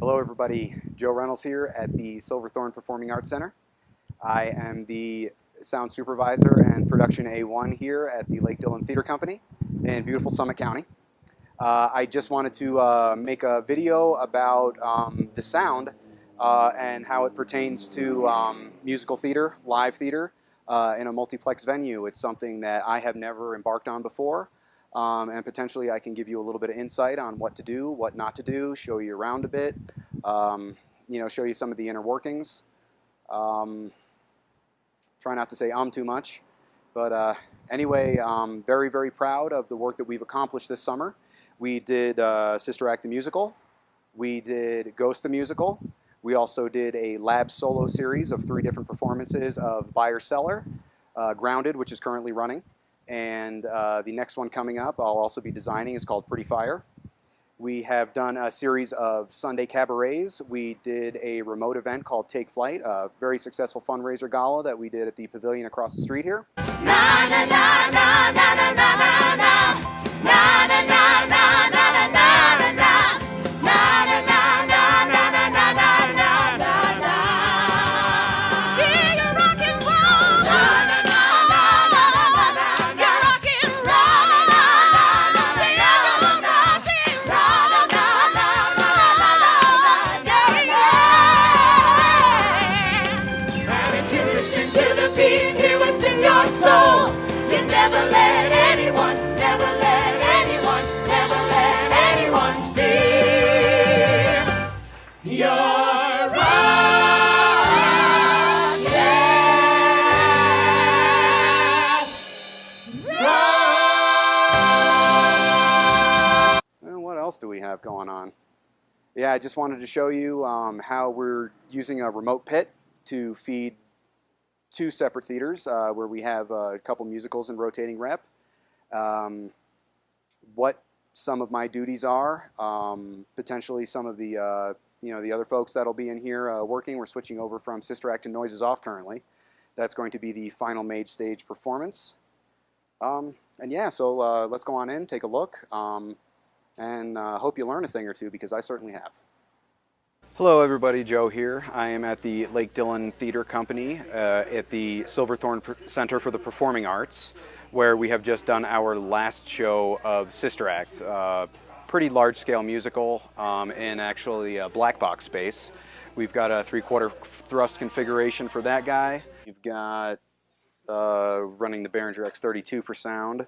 Hello everybody, Joe Reynolds here at the Silverthorne Performing Arts Center. I am the sound supervisor and production A1 here at the Lake Dillon Theater Company in beautiful Summit County. I just wanted to make a video about the sound and how it pertains to musical theater, live theater in a multiplex venue. It's something that I have never embarked on before. And potentially I can give you a little bit of insight on what to do, what not to do, show you around a bit, show you some of the inner workings. Try not to say too much, but anyway, I'm very, very proud of the work that we've accomplished this summer. We did Sister Act the Musical, we did Ghost the Musical, we also did a lab solo series of 3 different performances of Buyer Seller, Grounded, which is currently running. And the next one coming up I'll also be designing is called Pretty Fire. We have done a series of Sunday cabarets. We did a remote event called Take Flight, a very successful fundraiser gala that we did at the pavilion across the street here. Na, na, na, na, na, na, na, na, na. Na, na, na, na, na, na, na, na, na. Na, na, na, na, na, na, na, na, na, na. Sing a rock and roll. Na, na, na. Do we have going on? Yeah, I just wanted to show you how we're using a remote pit to feed 2 separate theaters where we have a couple musicals in rotating rep. What some of my duties are, potentially some of the the other folks that'll be in here working. We're switching over from Sister Act to Noises Off currently. That's going to be the final main stage performance. And yeah, so let's go on in, take a look. And hope you learn a thing or two, because I certainly have. Hello everybody, Joe here. I am at the Lake Dillon Theater Company at the Silverthorne Center for the Performing Arts, where we have just done our last show of Sister Act. Pretty large-scale musical in actually a black box space. We've got a 3/4 thrust configuration for that guy. We've got running the Behringer X32 for sound.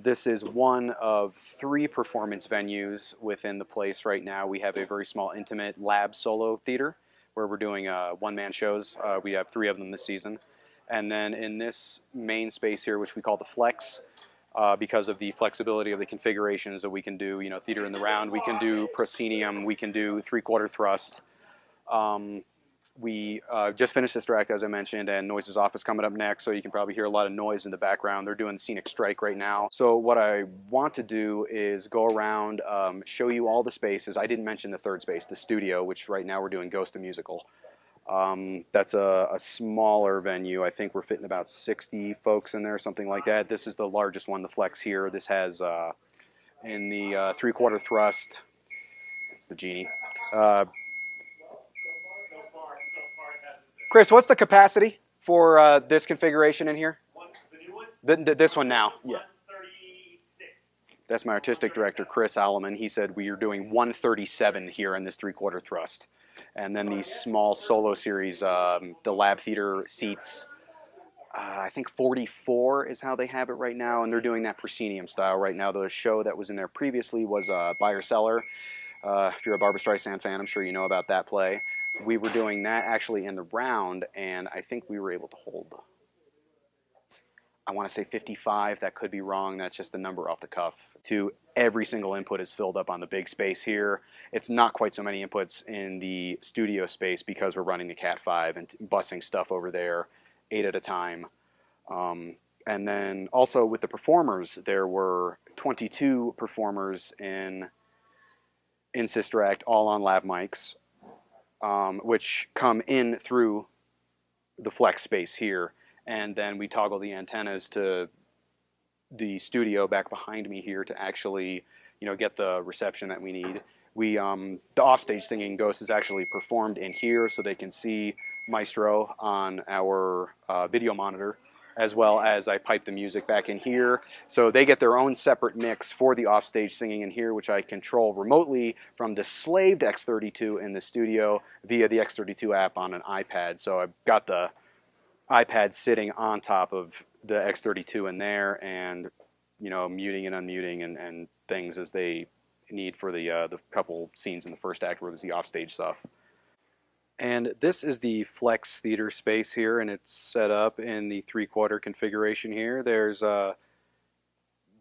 This is one of 3 performance venues within the place right now. We have a very small, intimate lab solo theater where we're doing one-man shows. We have 3 of them this season. And then in this main space here, which we call the Flex, because of the flexibility of the configurations that we can do, theater in the round, we can do proscenium, we can do 3/4 thrust. We just finished Sister Act, as I mentioned, and Noises Off is coming up next, so you can probably hear a lot of noise in the background. They're doing Scenic Strike right now. So what I want to do is go around, show you all the spaces. I didn't mention the 3rd space, the studio, which right now we're doing Ghost the Musical. That's a smaller venue. I think we're fitting about 60 folks in there, something like that. This is the largest one, the Flex here. This has, in the 3/4 thrust, it's the Genie. Chris, what's the capacity for this configuration in here? The new one? This one now. Yeah. 136. That's my artistic director, Chris Alleman. He said we are doing 137 here in this 3/4 thrust. And then these small solo series, the lab theater seats, I think 44 is how they have it right now, and they're doing that proscenium style right now. The show that was in there previously was Buyer Seller. If you're a Barbra Streisand fan, I'm sure you know about that play. We were doing that actually in the round, and I think we were able to hold, I want to say 55. That could be wrong. That's just the number off the cuff. Every single input is filled up on the big space here. It's not quite so many inputs in the studio space because we're running the Cat 5 and bussing stuff over there 8 at a time. And then also with the performers, there were 22 performers in Sister Act, all on lav mics. Which come in through the Flex space here, and then we toggle the antennas to the studio back behind me here to actually, get the reception that we need. the offstage singing Ghost is actually performed in here, so they can see Maestro on our video monitor, as well as I pipe the music back in here. So they get their own separate mix for the offstage singing in here, which I control remotely from the slaved X32 in the studio via the X32 app on an iPad. So I've got the iPad sitting on top of the X32 in there, and muting and unmuting and things as they need for the couple scenes in the first act where there's the offstage stuff. And this is the Flex Theater space here, and it's set up in the 3/4 configuration here. There's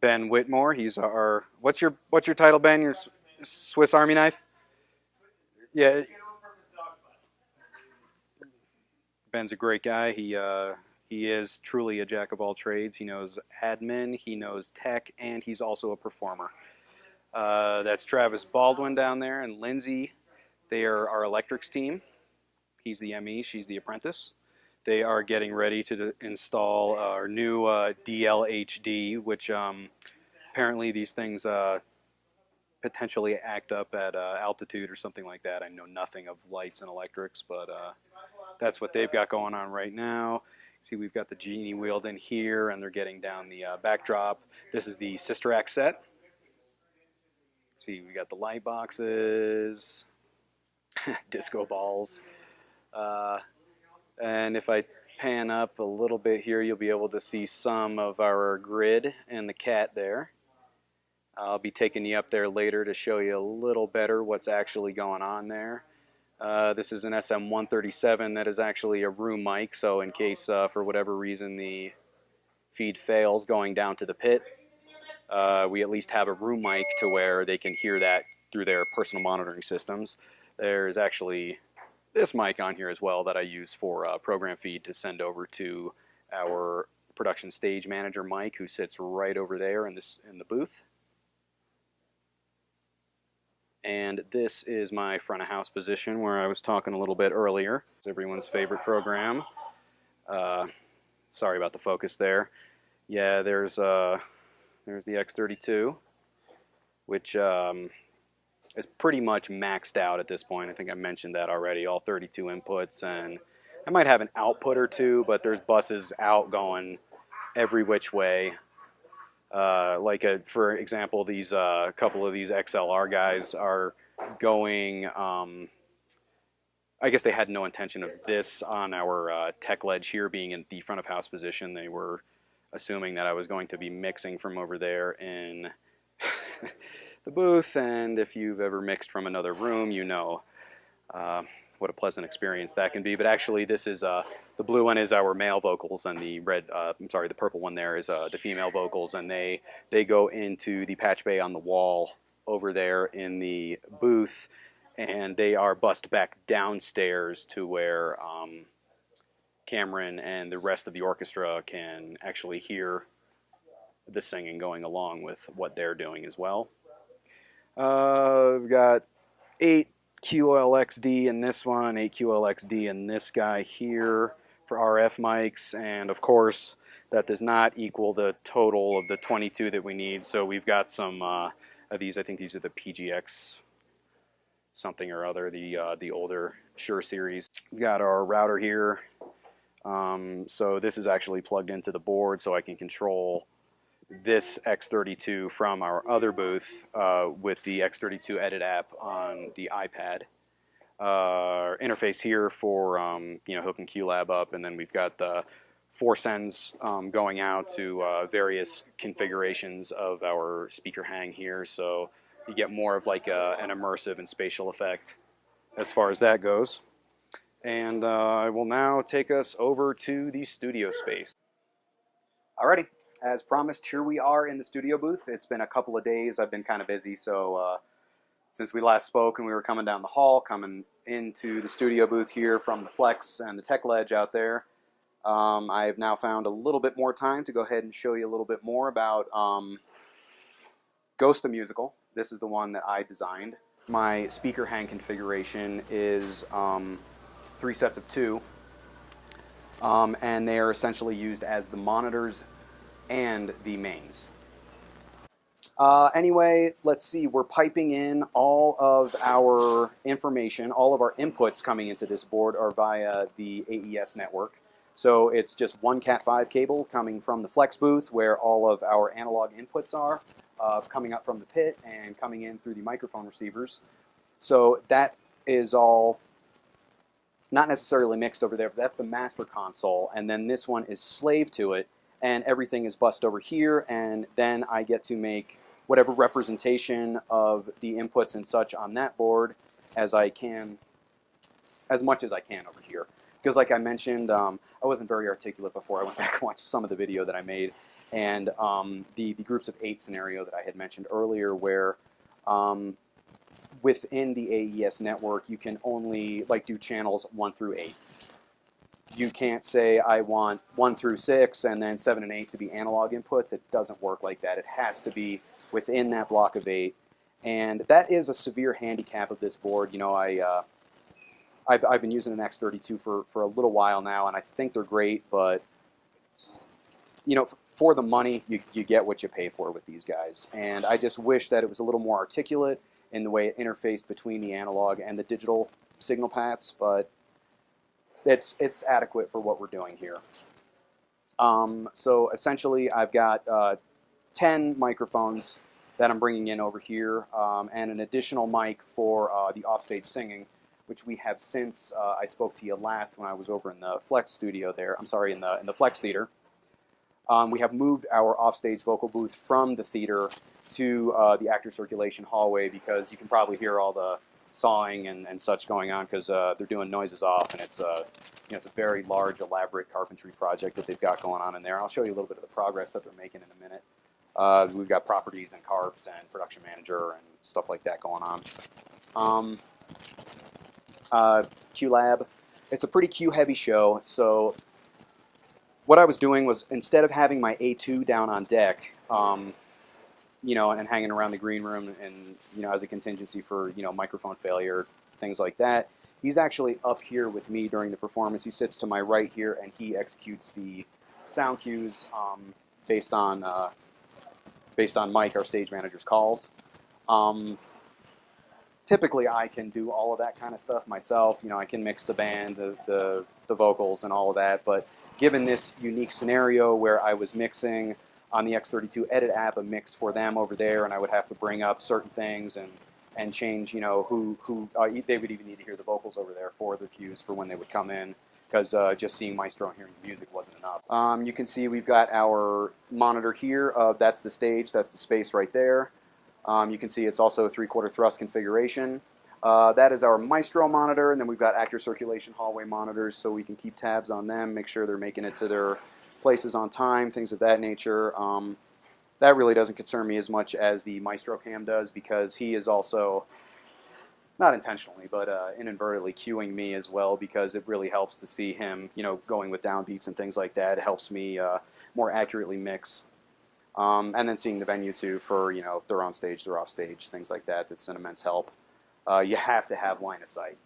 Ben Whitmore. He's our what's your title, Ben? Your Swiss Army knife? Yeah. Ben's a great guy. He is truly a jack of all trades. He knows admin, he knows tech, and he's also a performer. That's Travis Baldwin down there, and Lindsay. They are our electrics team. He's the ME, she's the apprentice. They are getting ready to install our new DLHD, which apparently these things potentially act up at altitude or something like that. I know nothing of lights and electrics, but that's what they've got going on right now. See, we've got the Genie wheeled in here, and they're getting down the backdrop. This is the Sister Act set. See, we got the light boxes, disco balls. And if I pan up a little bit here, you'll be able to see some of our grid and the cat there. I'll be taking you up there later to show you a little better what's actually going on there. This is an SM137 that is actually a room mic, so in case for whatever reason the feed fails going down to the pit, we at least have a room mic to where they can hear that through their personal monitoring systems. There's actually this mic on here as well that I use for program feed to send over to our production stage manager, Mike, who sits right over there in the booth. And this is my front of house position where I was talking a little bit earlier. It's everyone's favorite program. Sorry about the focus there. Yeah, there's the X32, which is pretty much maxed out at this point. I think I mentioned that already, all 32 inputs, and I might have an output or two, but there's buses out going every which way. For example, these couple of these XLR guys are going, I guess they had no intention of this on our tech ledge here being in the front of house position. They were assuming that I was going to be mixing from over there in the booth, and if you've ever mixed from another room, you know what a pleasant experience that can be. But actually, this is the blue one is our male vocals, and the the purple one there is the female vocals, and they go into the patch bay on the wall over there in the booth, and they are bussed back downstairs to where Cameron and the rest of the orchestra can actually hear the singing going along with what they're doing as well. We've got 8 QLXD in this one, 8 QLXD in this guy here for RF mics, and of course that does not equal the total of the 22 that we need, so we've got some of these. I think these are the PGX something or other, the older Shure series. We've got our router here, so this is actually plugged into the board, so I can control this X32 from our other booth with the X32 Edit app on the iPad. Interface here for hooking QLab up, and then we've got the 4 sends going out to various configurations of our speaker hang here, so you get more of like an immersive and spatial effect as far as that goes. And I will now take us over to the studio space. Alrighty. As promised, here we are in the studio booth. It's been a couple of days. I've been kind of busy, so since we last spoke and we were coming down the hall, coming into the studio booth here from the Flex and the Tech Ledge out there, I have now found a little bit more time to go ahead and show you a little bit more about Ghost the Musical. This is the one that I designed. My speaker hang configuration is 3 sets of 2, and they are essentially used as the monitors and the mains. Anyway, let's see. We're piping in all of our information, all of our inputs coming into this board are via the AES network. So it's just one Cat5 cable coming from the flex booth where all of our analog inputs are, coming up from the pit and coming in through the microphone receivers. So that is all not necessarily mixed over there, but that's the master console. And then this one is slave to it, and everything is bussed over here, and then I get to make whatever representation of the inputs and such on that board as I can, as much as I can over here. Because like I mentioned, I wasn't very articulate before. I went back and watched some of the video that I made, and the groups of 8 scenario that I had mentioned earlier, where within the AES network you can only do channels 1 through 8. You can't say I want 1 through 6 and then 7 and 8 to be analog inputs. It doesn't work like that. It has to be within that block of 8, and that is a severe handicap of this board. You know, I've been using an X32 for a little while now, and I think they're great, but you know, for the money, you get what you pay for with these guys. And I just wish that it was a little more articulate in the way it interfaced between the analog and the digital signal paths, but it's adequate for what we're doing here. So essentially, I've got 10 microphones that I'm bringing in over here, and an additional mic for the offstage singing, which we have since I spoke to you last when I was over in the Flex studio there. I'm sorry, in the Flex Theater. We have moved our offstage vocal booth from the theater to the actor circulation hallway, because you can probably hear all the sawing and such going on, because they're doing noises off, and it's you know, it's a very large, elaborate carpentry project that they've got going on in there. I'll show you a little bit of the progress that they're making in a minute. We've got properties and carps and production manager and stuff like that going on. Q-Lab. It's a pretty Q-heavy show, so what I was doing was, instead of having my A2 down on deck, you know, and hanging around the green room and, you know, as a contingency for, you know, microphone failure, things like that, he's actually up here with me during the performance. He sits to my right here, and he executes the sound cues based on Mike, our stage manager's calls. Typically, I can do all of that kind of stuff myself. You know, I can mix the band, the vocals, and all of that. But given this unique scenario where I was mixing on the X32 Edit app a mix for them over there, and I would have to bring up certain things and change, you know, who they would even need to hear the vocals over there for their cues for when they would come in, because just seeing Maestro and hearing the music wasn't enough. You can see we've got our monitor here. That's the stage. That's the space right there. You can see it's also a 3/4 thrust configuration. That is our Maestro monitor, and then we've got actor circulation hallway monitors, so we can keep tabs on them, make sure they're making it to their places on time, things of that nature. That really doesn't concern me as much as the Maestro cam does, because he is also, not intentionally, but inadvertently cueing me as well, because it really helps to see him, you know, going with downbeats and things like that. It helps me more accurately mix. And then seeing the venue too for, you know, if they're on stage, they're off stage, things like that. That's an immense help. You have to have line of sight.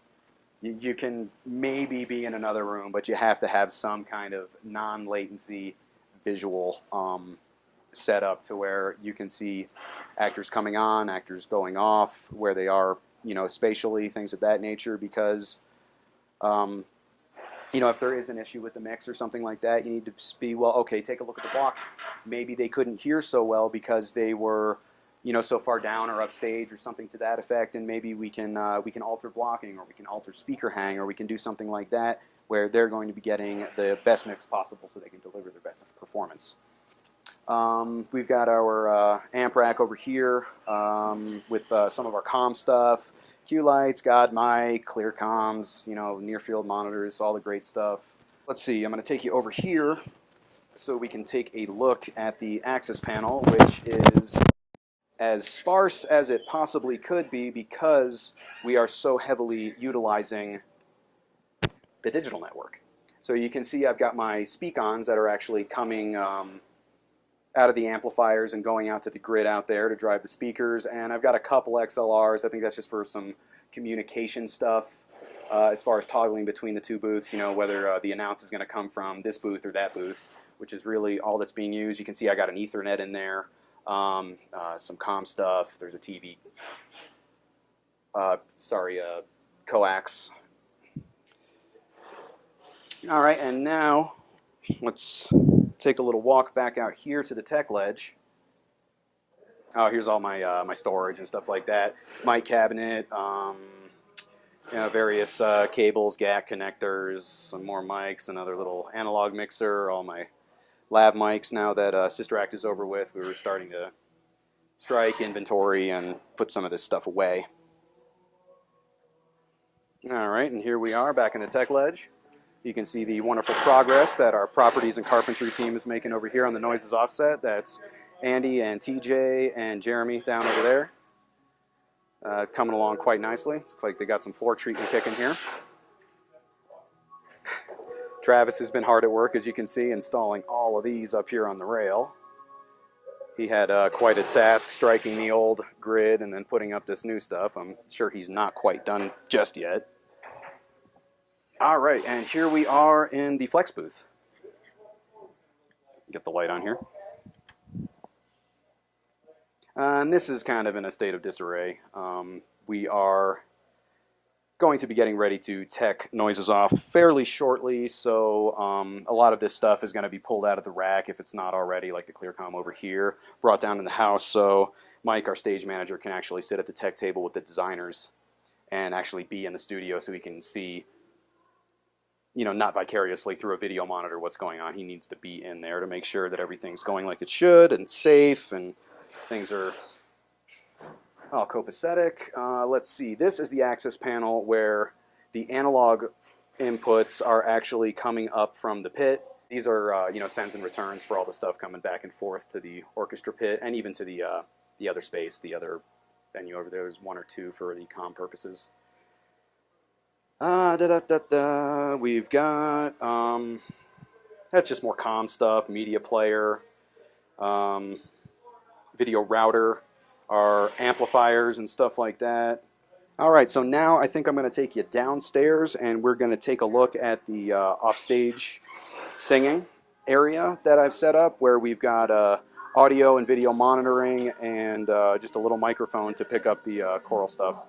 You can maybe be in another room, but you have to have some kind of non-latency visual setup to where you can see actors coming on, actors going off, where they are, you know, spatially, things of that nature, because you know, if there is an issue with the mix or something like that, you need to be, well, okay, take a look at the block. Maybe they couldn't hear so well because they were, you know, so far down or upstage or something to that effect, and maybe we can alter blocking, or we can alter speaker hang, or we can do something like that where they're going to be getting the best mix possible so they can deliver their best performance. We've got our amp rack over here with some of our comm stuff. Q lights, God mic, clear comms, you know, near field monitors, all the great stuff. Let's see, I'm going to take you over here so we can take a look at the access panel, which is as sparse as it possibly could be, because we are so heavily utilizing the digital network. So you can see I've got my speak-ons that are actually coming out of the amplifiers and going out to the grid out there to drive the speakers, and I've got a couple XLRs. I think that's just for some communication stuff as far as toggling between the two booths, you know, whether the announce is going to come from this booth or that booth, which is really all that's being used. You can see I got an Ethernet in there. some comm stuff. There's a TV, coax. All right, and now let's take a little walk back out here to the tech ledge. Oh, here's all my my storage and stuff like that. Mic cabinet, various cables, GAC connectors, some more mics, another little analog mixer, all my lav mics. Now that Sister Act is over with, we were starting to strike inventory and put some of this stuff away. All right, and here we are back in the tech ledge. You can see the wonderful progress that our properties and carpentry team is making over here on the noises offset. That's Andy and TJ and Jeremy down over there. Coming along quite nicely. Looks like they got some floor treatment kicking here. Travis has been hard at work, as you can see, installing all of these up here on the rail. He had quite a task striking the old grid and then putting up this new stuff. I'm sure he's not quite done just yet. All right, and here we are in the flex booth. Get the light on here. And this is kind of in a state of disarray. We are going to be getting ready to tech noises off fairly shortly, so a lot of this stuff is going to be pulled out of the rack if it's not already, like the ClearComm over here, brought down in the house, so Mike, our stage manager, can actually sit at the tech table with the designers and actually be in the studio so he can see, you know, not vicariously through a video monitor what's going on. He needs to be in there to make sure that everything's going like it should and safe and things are all copacetic. Let's see. This is the access panel where the analog inputs are actually coming up from the pit. These are, sends and returns for all the stuff coming back and forth to the orchestra pit and even to the other space, the other venue over there. There's one or two for the comm purposes. We've got, that's just more comm stuff, media player, video router, our amplifiers and stuff like that. All right, so now I think I'm going to take you downstairs and we're going to take a look at the offstage singing area that I've set up, where we've got audio and video monitoring and just a little microphone to pick up the choral stuff.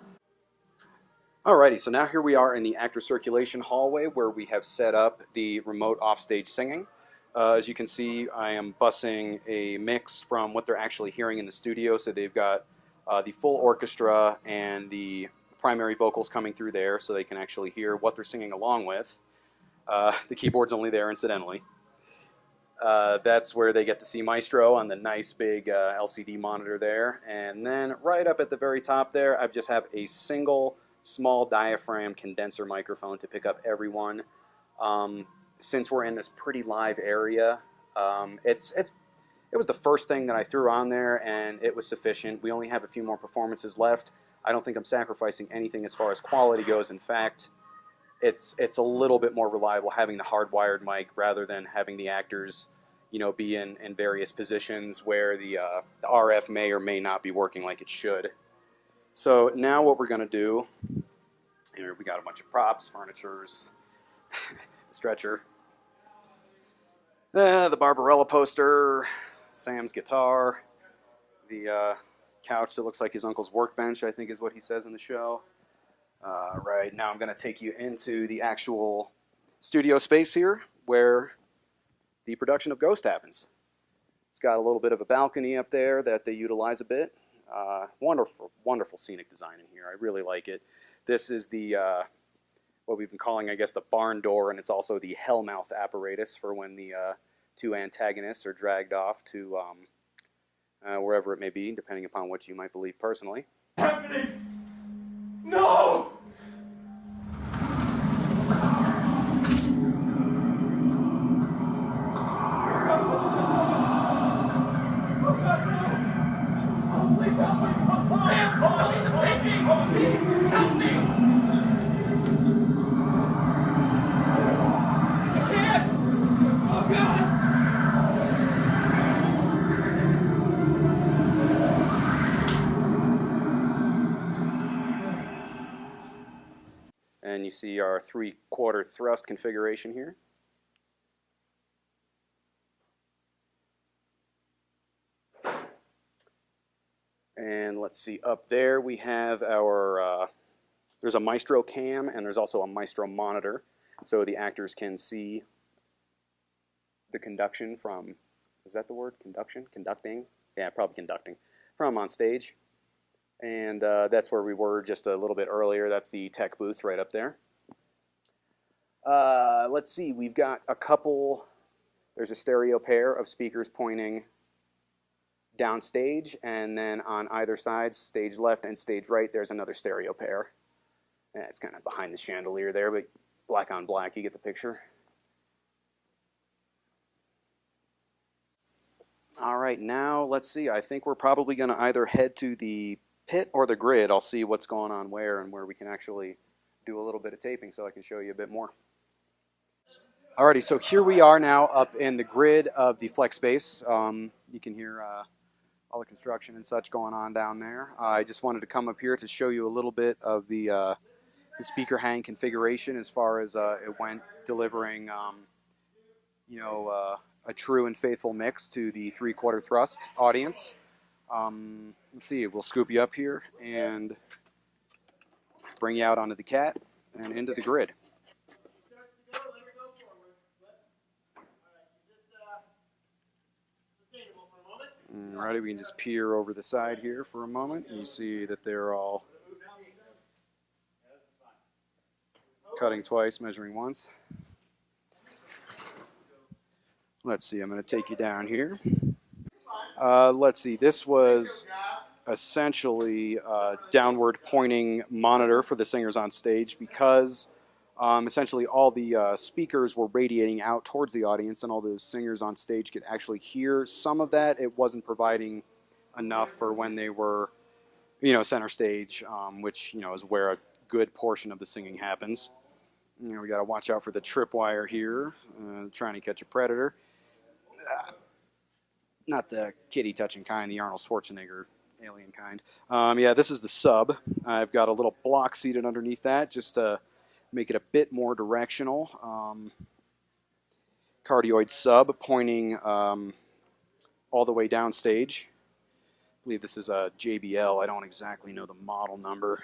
Alrighty, so now here we are in the actor circulation hallway where we have set up the remote offstage singing. As you can see, I am busing a mix from what they're actually hearing in the studio, so they've got the full orchestra and the primary vocals coming through there so they can actually hear what they're singing along with. The keyboard's only there incidentally. That's where they get to see Maestro on the nice big LCD monitor there. And then right up at the very top there, I just have a single small diaphragm condenser microphone to pick up everyone. Since we're in this pretty live area, it was the first thing that I threw on there, and it was sufficient. We only have a few more performances left. I don't think I'm sacrificing anything as far as quality goes. In fact, it's a little bit more reliable having the hardwired mic rather than having the actors, be in various positions where the RF may or may not be working like it should. So now what we're going to do, here we got a bunch of props, furnitures, stretcher, the Barbarella poster, Sam's guitar, the couch that looks like his uncle's workbench, I think is what he says in the show. Right, now I'm going to take you into the actual studio space here where the production of Ghost happens. It's got a little bit of a balcony up there that they utilize a bit. Wonderful, wonderful scenic design in here. I really like it. This is the what we've been calling, I guess, the barn door, and it's also the hellmouth apparatus for when the two antagonists are dragged off to wherever it may be, depending upon what you might believe personally. Happening! No! Sam, don't let them take me! Please, help me! I can't! Oh, God! And you see our 3/4 thrust configuration here. let's see, up there we have our, there's a Maestro cam and there's also a Maestro monitor, so the actors can see the conduction from, is that the word? Conduction? Conducting? Yeah, probably conducting. From on stage. And that's where we were just a little bit earlier. That's the tech booth right up there. Let's see, we've got a couple, there's a stereo pair of speakers pointing downstage, and then on either side, stage left and stage right, there's another stereo pair. And it's kind of behind the chandelier there, but black on black, you get the picture. All right, now let's see. I think we're probably going to either head to the pit or the grid. I'll see what's going on where and where we can actually do a little bit of taping so I can show you a bit more. Alrighty, so here we are now up in the grid of the flex space. You can hear all the construction and such going on down there. I just wanted to come up here to show you a little bit of the speaker hang configuration as far as it went, delivering you know, a true and faithful mix to the 3/4 thrust audience. Let's see, we'll scoop you up here and bring you out onto the cat and into the grid. Alrighty, we can just peer over the side here for a moment. You see that they're all cutting twice, measuring once. Let's see, I'm going to take you down here. Let's see, this was essentially a downward pointing monitor for the singers on stage because essentially all the speakers were radiating out towards the audience and all those singers on stage could actually hear some of that. It wasn't providing enough for when they were, you know, center stage, which, you know, is where a good portion of the singing happens. You know, we got to watch out for the tripwire here, trying to catch a predator. Not the kitty touching kind, the Arnold Schwarzenegger alien kind. Yeah, this is the sub. I've got a little block seated underneath that just to make it a bit more directional. Cardioid sub pointing all the way downstage. I believe this is a JBL. I don't exactly know the model number.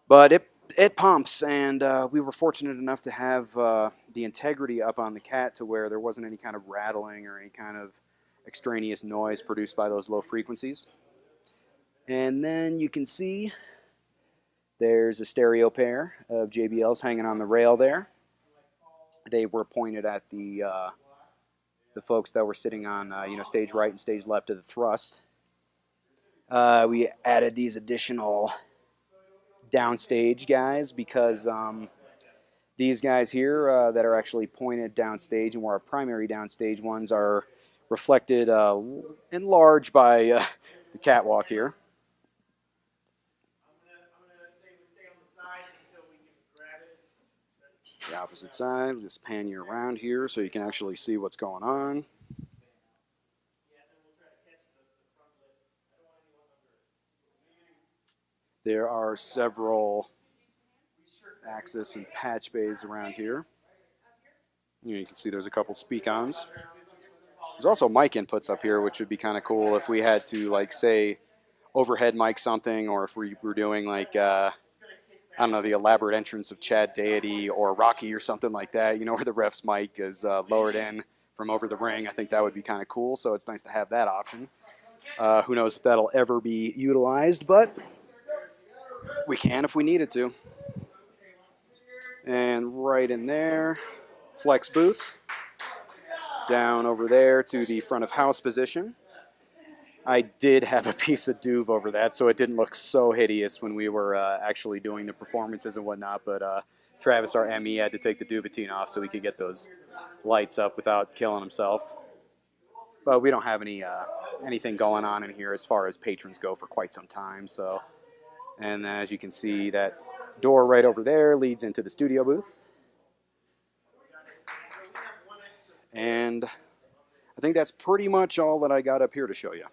But it pumps, and we were fortunate enough to have the integrity up on the cat to where there wasn't any kind of rattling or any kind of extraneous noise produced by those low frequencies. And then you can see there's a stereo pair of JBLs hanging on the rail there. They were pointed at the folks that were sitting on you know, stage right and stage left of the thrust. We added these additional downstage guys because these guys here that are actually pointed downstage and where our primary downstage ones are reflected in large by the catwalk here. The opposite side, we'll just pan you around here so you can actually see what's going on. There are several axis and patch bays around here. You can see there's a couple speak-ons. There's also mic inputs up here, which would be kind of cool if we had to, like, say, overhead mic something, or if we were doing, like, I don't know, the elaborate entrance of Chad Deity or Rocky or something like that, you know, where the ref's mic is lowered in from over the ring. I think that would be kind of cool, so it's nice to have that option. Who knows if that'll ever be utilized, but we can if we needed to. And right in there, flex booth. Down over there to the front of house position. I did have a piece of duve over that, so it didn't look so hideous when we were actually doing the performances and whatnot, but Travis, our ME, had to take the duvetine off so we could get those lights up without killing himself. But we don't have anything going on in here as far as patrons go for quite some time, so. And as you can see, that door right over there leads into the studio booth. And I think that's pretty much all that I got up here to show you.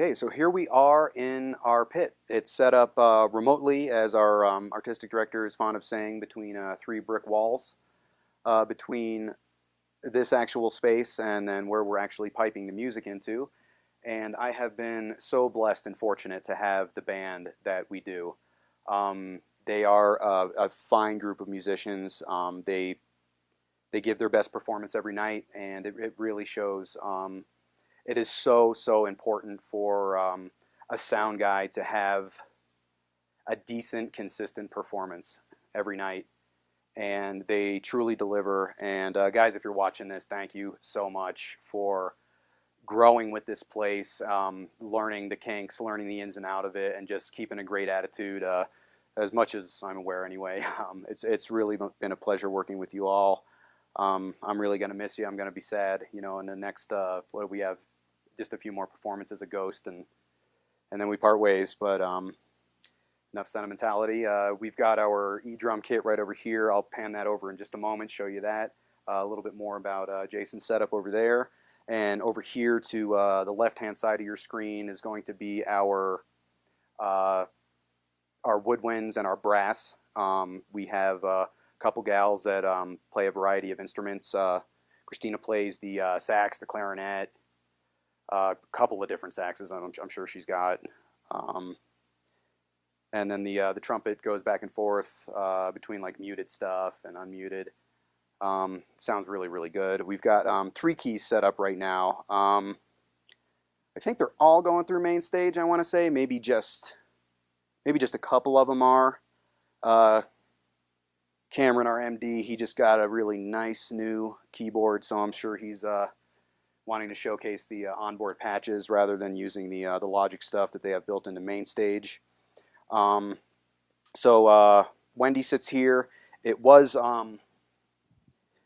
Okay, so here we are in our pit. It's set up remotely, as our artistic director is fond of saying, between 3 brick walls, between this actual space and then where we're actually piping the music into. And I have been so blessed and fortunate to have the band that we do. They are a fine group of musicians. They give their best performance every night, and it really shows. It is so important for a sound guy to have a decent, consistent performance every night, and they truly deliver. And guys, if you're watching this, thank you so much for growing with this place, learning the kinks, learning the ins and out of it, and just keeping a great attitude. As much as I'm aware, anyway, it's really been a pleasure working with you all. I'm really gonna miss you. I'm gonna be sad, in the next what do we have? Just a few more performances of Ghost, and then we part ways. But enough sentimentality. We've got our E-drum kit right over here. I'll pan that over in just a moment, show you that. A little bit more about Jason's setup over there. And over here to the left-hand side of your screen is going to be our woodwinds and our brass. We have a couple gals that play a variety of instruments. Christina plays the sax, the clarinet, a couple of different saxes I'm sure she's got. And then the trumpet goes back and forth between like muted stuff and unmuted. Sounds really good. We've got 3 keys set up right now. I think they're all going through main stage, I want to say. Maybe just a couple of them are. Cameron, our MD, he just got a really nice new keyboard, so I'm sure he's wanting to showcase the onboard patches rather than using the Logic stuff that they have built into main stage. So Wendy sits here. It was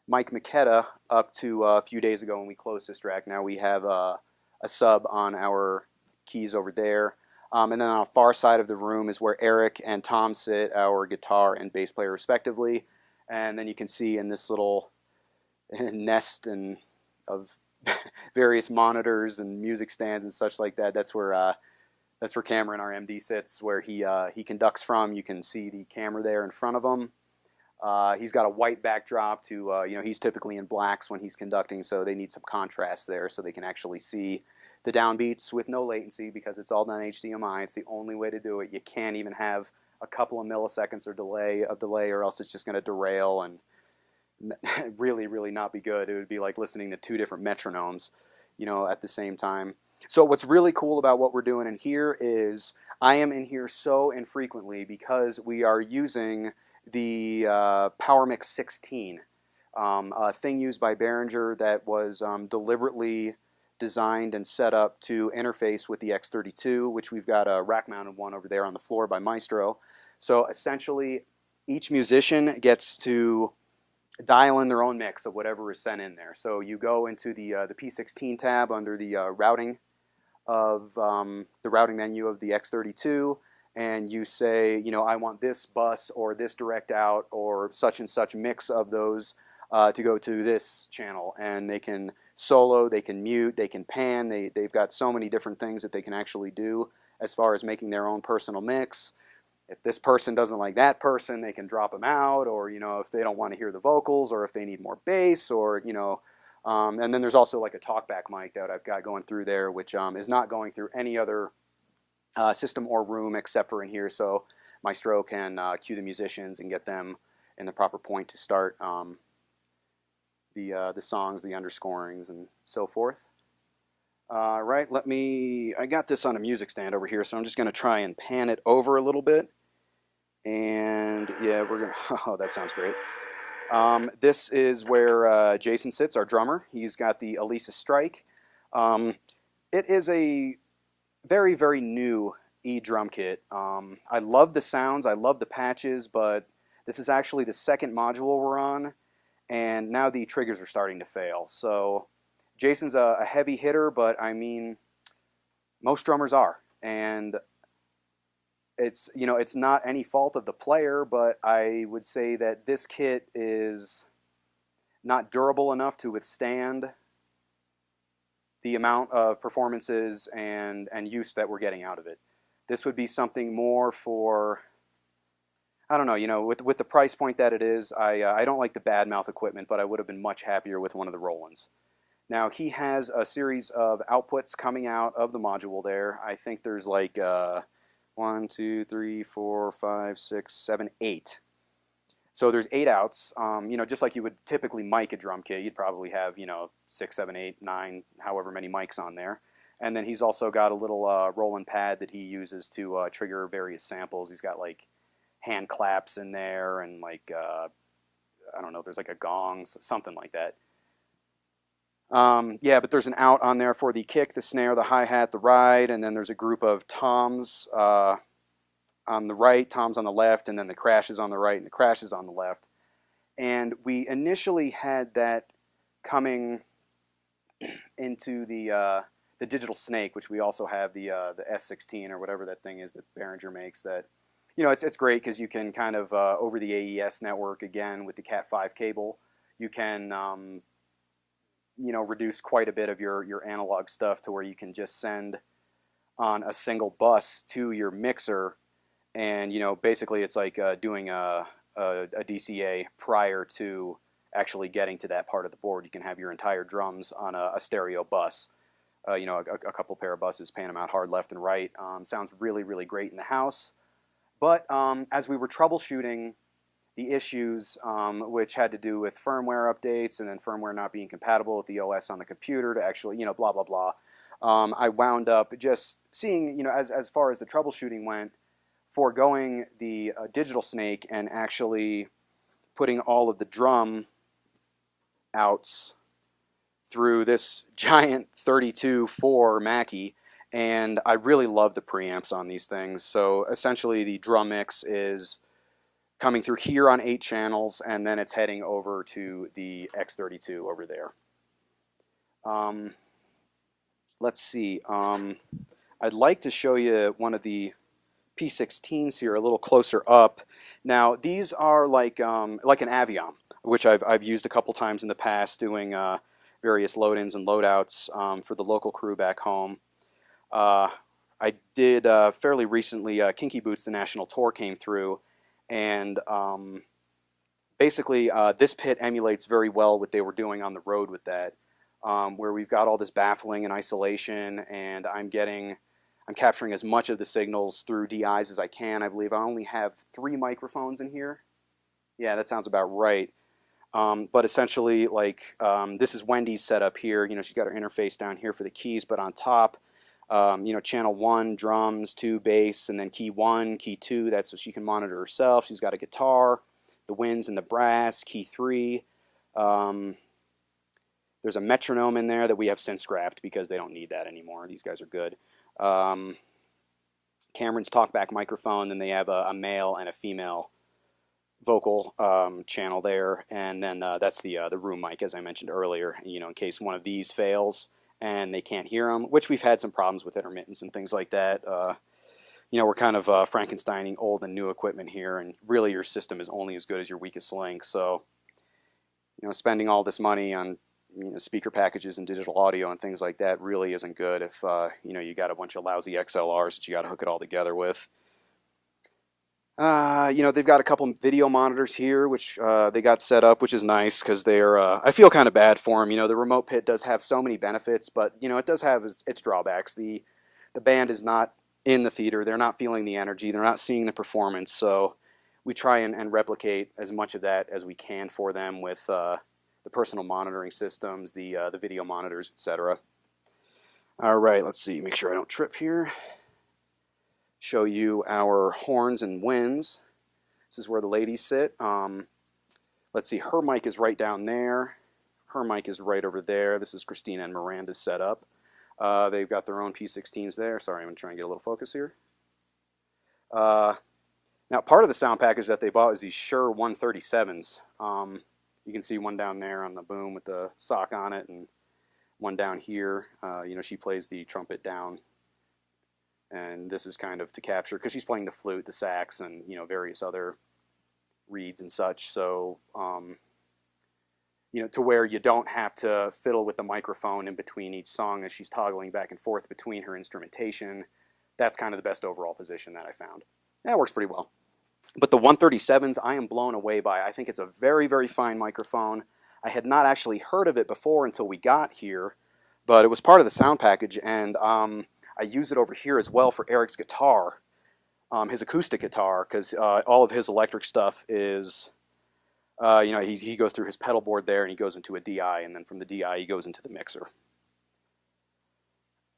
Mike McKetta up to a few days ago when we closed this track. Now we have a sub on our keys over there. And then on the far side of the room is where Eric and Tom sit, our guitar and bass player respectively. And then you can see in this little nest of various monitors and music stands and such like that. That's where Cameron, our MD, sits, where he conducts from. You can see the camera there in front of him. He's got a white backdrop to, he's typically in blacks when he's conducting, so they need some contrast there so they can actually see the downbeats with no latency because it's all done HDMI. It's the only way to do it. You can't even have a couple of milliseconds of delay, or else it's just going to derail and really not be good. It would be like listening to 2 different metronomes, at the same time. So what's really cool about what we're doing in here is I am in here so infrequently because we are using the PowerMix 16, a thing used by Behringer that was deliberately designed and set up to interface with the X32, which we've got a rack-mounted one over there on the floor by Maestro. So essentially, each musician gets to dial in their own mix of whatever is sent in there. So you go into the P16 tab under the routing of the routing menu of the X32, and you say, I want this bus or this direct out or such and such mix of those to go to this channel. And they can solo, they can mute, they can pan. They've got so many different things that they can actually do as far as making their own personal mix. If this person doesn't like that person, they can drop them out, or, if they don't want to hear the vocals, or if they need more bass, or, and then there's also like a talkback mic that I've got going through there, which is not going through any other system or room except for in here, so Maestro can cue the musicians and get them in the proper point to start the songs, the underscorings, and so forth. Right, I got this on a music stand over here, so I'm just going to try and pan it over a little bit. And yeah, we're going to, oh, that sounds great. This is where Jason sits, our drummer. He's got the Elisa Strike. It is a very new E-drum kit. I love the sounds, I love the patches, but this is actually the 2nd module we're on, and now the triggers are starting to fail. So Jason's a heavy hitter, but I mean, most drummers are, and it's not any fault of the player, but I would say that this kit is not durable enough to withstand the amount of performances and use that we're getting out of it. This would be something more for, I don't know, you know, with the price point that it is, I don't like the badmouth equipment, but I would have been much happier with one of the Rolands. Now, he has a series of outputs coming out of the module there. I think there's like 1, 2, 3, 4, 5, 6, 7, 8. So there's 8 outs. You know, just like you would typically mic a drum kit, you'd probably have, you know, 6, 7, 8, 9, however many mics on there. And then he's also got a little Roland pad that he uses to trigger various samples. He's got like hand claps in there and like, I don't know, there's like a gong, something like that. Yeah, but there's an out on there for the kick, the snare, the hi-hat, the ride, and then there's a group of toms on the right, toms on the left, and then the crashes on the right and the crashes on the left. And we initially had that coming into the digital snake, which we also have the S16 or whatever that thing is that Behringer makes. That, you know, it's great because you can kind of over the AES network again with the Cat5 cable, you can you know, reduce quite a bit of your analog stuff to where you can just send on a single bus to your mixer, and you know, basically it's like doing a DCA prior to actually getting to that part of the board. You can have your entire drums on a stereo bus. You know, a couple pair of buses, pan them out hard left and right. Sounds really, really great in the house. But as we were troubleshooting the issues, which had to do with firmware updates and then firmware not being compatible with the OS on the computer to actually, you know, blah, blah, blah. I wound up just seeing, you know, as far as the troubleshooting went, foregoing the digital snake and actually putting all of the drum outs through this giant 32.4 Mackie, and I really love the preamps on these things. So essentially the drum mix is coming through here on 8 channels, and then it's heading over to the X32 over there. Let's see. I'd like to show you one of the P16s here a little closer up. Now these are like an Aviom, which I've used a couple times in the past doing various load-ins and load-outs for the local crew back home. I did fairly recently, Kinky Boots, the national tour came through, and basically this pit emulates very well what they were doing on the road with that, where we've got all this baffling and isolation, and I'm capturing as much of the signals through DIs as I can. I believe I only have 3 microphones in here. Yeah, that sounds about right. But essentially, like, this is Wendy's setup here. You know, she's got her interface down here for the keys, but on top, you know, channel 1, drums, 2, bass, and then key 1, key 2, that's so she can monitor herself. She's got a guitar, the winds and the brass, key 3. There's a metronome in there that we have since scrapped because they don't need that anymore. These guys are good. Cameron's talkback microphone, then they have a male and a female vocal channel there, and then that's the room mic, as I mentioned earlier, you know, in case one of these fails and they can't hear them, which we've had some problems with intermittence and things like that. You know, we're kind of Frankensteining old and new equipment here, and really your system is only as good as your weakest link. So, you know, spending all this money on, you know, speaker packages and digital audio and things like that really isn't good if you know, you got a bunch of lousy XLRs that you got to hook it all together with. You know, they've got a couple video monitors here, which they got set up, which is nice because they're, I feel kind of bad for them. You know, the remote pit does have so many benefits, but, you know, it does have its drawbacks. The band is not in the theater. They're not feeling the energy. They're not seeing the performance. So we try and replicate as much of that as we can for them with the personal monitoring systems, the video monitors, etc. All right, let's see. Make sure I don't trip here. Show you our horns and winds. This is where the ladies sit. Let's see, her mic is right down there. Her mic is right over there. This is Christina and Miranda's setup. They've got their own P16s there. Sorry, I'm going to try and get a little focus here. Now, part of the sound package that they bought is these Shure 137s. You can see one down there on the boom with the sock on it, and one down here. You know, she plays the trumpet down. And this is kind of to capture, because she's playing the flute, the sax, and, you know, various other reeds and such. So, to where you don't have to fiddle with the microphone in between each song as she's toggling back and forth between her instrumentation. That's kind of the best overall position that I found. That works pretty well. But the 137s, I am blown away by. I think it's a very, very fine microphone. I had not actually heard of it before until we got here, but it was part of the sound package, and I use it over here as well for Eric's guitar, his acoustic guitar, because all of his electric stuff is, he goes through his pedal board there, and he goes into a DI, and then from the DI he goes into the mixer.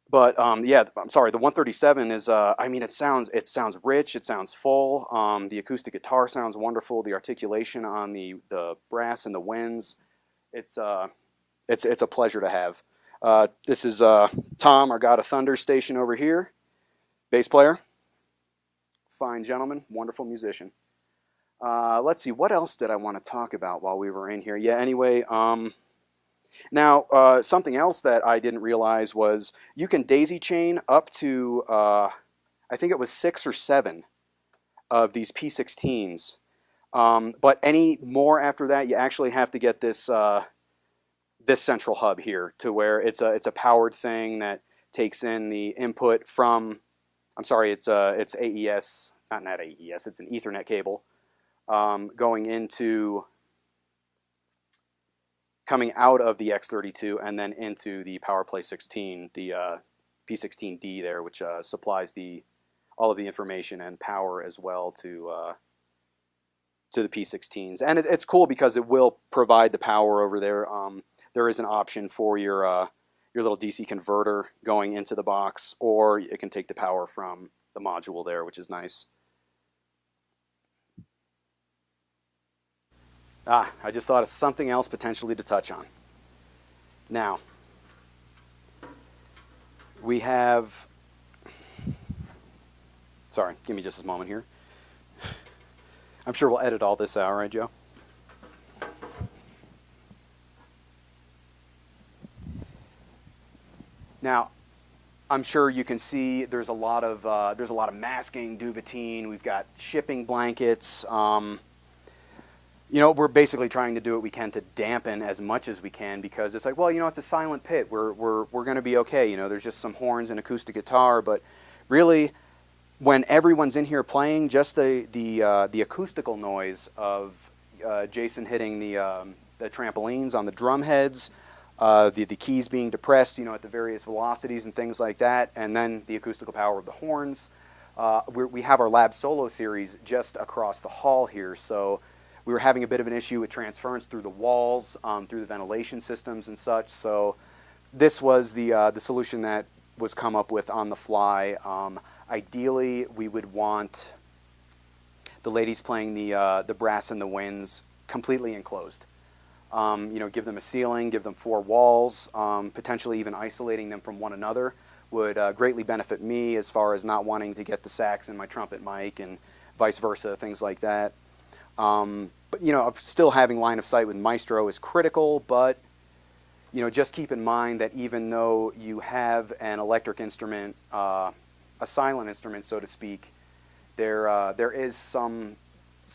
But yeah, I'm sorry. The 137 is. It sounds rich. It sounds full. The acoustic guitar sounds wonderful. The articulation on the brass and the winds. It's a pleasure to have. This is Tom, our God of Thunder station over here, bass player. Fine gentleman, wonderful musician. Let's see, what else did I want to talk about while we were in here? Yeah. Anyway. Now, something else that I didn't realize was you can daisy chain up to, I think it was 6 or 7 of these P16s. But any more after that, you actually have to get this this central hub here, to where it's a powered thing that takes in the input from, I'm sorry, it's AES, not AES, it's an Ethernet cable going into, coming out of the X32 and then into the PowerPlay 16, the P16D there, which supplies all of the information and power as well to the P16s. And it's cool because it will provide the power over there. There is an option for your little DC converter going into the box, or it can take the power from the module there, which is nice. I just thought of something else potentially to touch on. Now, we have, sorry, give me just a moment here. I'm sure we'll edit all this out, right, Joe? Now, I'm sure you can see there's a lot of masking, duvetine. We've got shipping blankets. We're basically trying to do what we can to dampen as much as we can, because it's like, well, it's a silent pit. We're going to be okay. There's just some horns and acoustic guitar, but really, when everyone's in here playing, just the acoustical noise of Jason hitting the trampolines on the drum heads, the keys being depressed, at the various velocities and things like that, and then the acoustical power of the horns. We have our Lab Solo series just across the hall here, so we were having a bit of an issue with transference through the walls, through the ventilation systems and such. So this was the solution that was come up with on the fly. Ideally, we would want the ladies playing the brass and the winds completely enclosed. Give them a ceiling, give them 4 walls, potentially even isolating them from one another would greatly benefit me as far as not wanting to get the sax in my trumpet mic and vice versa, things like that. But still having line of sight with Maestro is critical, but just keep in mind that even though you have an electric instrument, a silent instrument, so to speak, there is some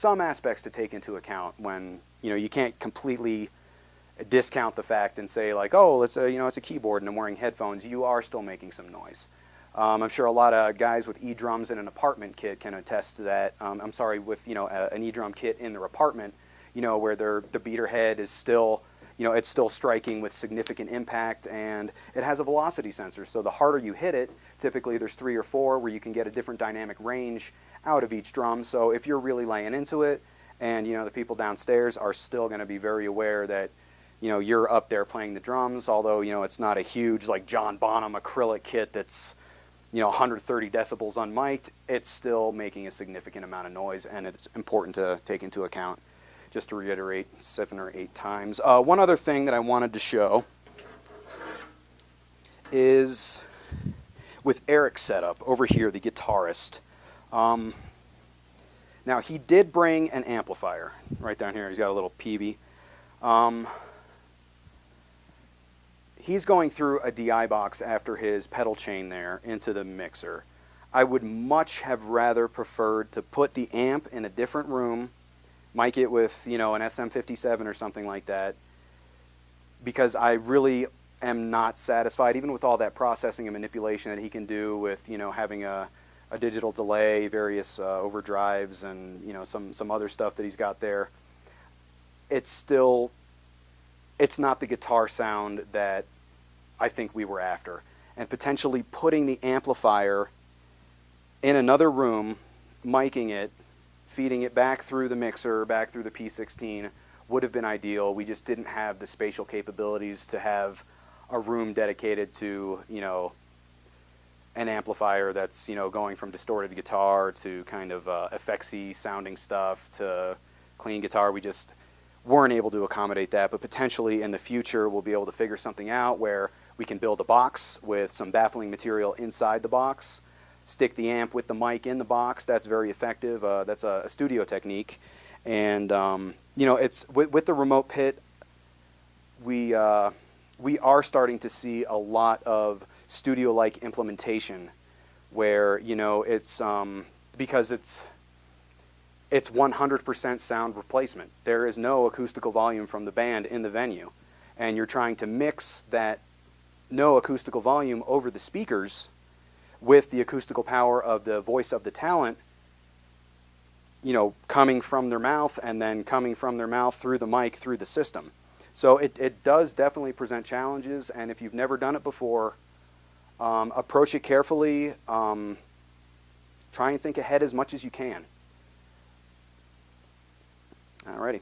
aspects to take into account when you can't completely discount the fact and say like, oh, it's a keyboard and I'm wearing headphones. You are still making some noise. I'm sure a lot of guys with E-drums in an apartment kit can attest to that. I'm sorry, with an E-drum kit in their apartment, where the beater head is still, it's still striking with significant impact, and it has a velocity sensor. So the harder you hit it, typically there's 3 or 4 where you can get a different dynamic range out of each drum. So if you're really laying into it, and the people downstairs are still going to be very aware that you're up there playing the drums, although it's not a huge like John Bonham acrylic kit that's 130 decibels unmiked, it's still making a significant amount of noise, and it's important to take into account. Just to reiterate 7 or 8 times. One other thing that I wanted to show is with Eric's setup over here, the guitarist. Now, he did bring an amplifier right down here. He's got a little PB. He's going through a DI box after his pedal chain there into the mixer. I would much have rather preferred to put the amp in a different room, mic it with, an SM57 or something like that, because I really am not satisfied, even with all that processing and manipulation that he can do with, having a digital delay, various overdrives, and some other stuff that he's got there. It's not the guitar sound that I think we were after. And potentially putting the amplifier in another room, miking it, feeding it back through the mixer, back through the P16, would have been ideal. We just didn't have the spatial capabilities to have a room dedicated to, an amplifier that's, going from distorted guitar to kind of effectsy sounding stuff to clean guitar. We just weren't able to accommodate that, but potentially in the future we'll be able to figure something out where we can build a box with some baffling material inside the box, stick the amp with the mic in the box. That's very effective. That's a studio technique. And, it's with the remote pit, we are starting to see a lot of studio-like implementation where, it's because it's 100% sound replacement. There is no acoustical volume from the band in the venue. And you're trying to mix that no acoustical volume over the speakers with the acoustical power of the voice of the talent, coming from their mouth and then coming from their mouth through the mic, through the system. So it does definitely present challenges, and if you've never done it before, approach it carefully. Try and think ahead as much as you can. Alrighty.